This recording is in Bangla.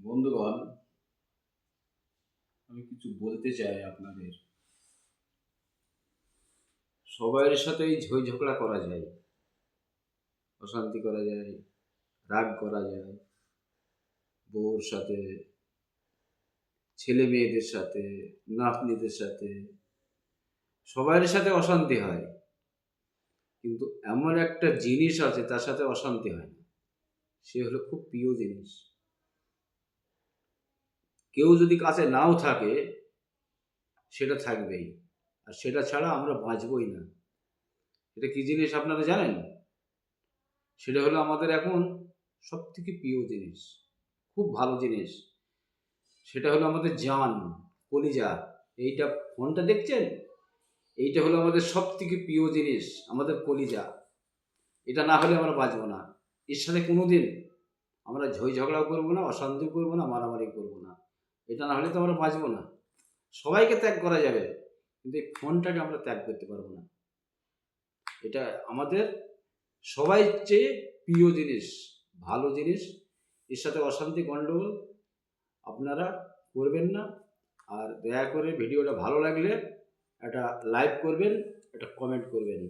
বন্ধুগণ, আমি কিছু বলতে চাই আপনাদের। সবাইয়ের সাথেই ঝই ঝগড়া করা যায়, অশান্তি করা যায়, রাগ করা যায়, বউর সাথে, ছেলে মেয়েদের সাথে, নাতনিদের সাথে, সবাইয়ের সাথে অশান্তি হয়। কিন্তু এমন একটা জিনিস আছে তার সাথে অশান্তি হয় না, সে হলো খুব প্রিয় জিনিস। কেউ যদি কাছে নাও থাকে, সেটা থাকবেই, আর সেটা ছাড়া আমরা বাঁচবই না। এটা কি জিনিস আপনারা জানেন? সেটা হলো আমাদের এখন সবথেকে প্রিয় জিনিস, খুব ভালো জিনিস। সেটা হলো আমাদের জান, কলিজা। এইটা ফোনটা দেখছেন, এইটা হলো আমাদের সবথেকে প্রিয় জিনিস, আমাদের কলিজা। এটা না হলে আমরা বাঁচবো না। এর সাথে কোনোদিন আমরা ঝই ঝগড়াও করবো না, অশান্তিও করবো না, মারামারি করবো না। এটা না হলে তো আমরা বাঁচবো না। সবাইকে ত্যাগ করা যাবে, কিন্তু এই ফোনটাকে আমরা ত্যাগ করতে পারবো না। এটা আমাদের সবাই চেয়ে প্রিয় জিনিস, ভালো জিনিস। এর সাথে অশান্তি গণ্ডগোল আপনারা করবেন না। আর দয়া করে ভিডিওটা ভালো লাগলে একটা লাইক করবেন, একটা কমেন্ট করবেন।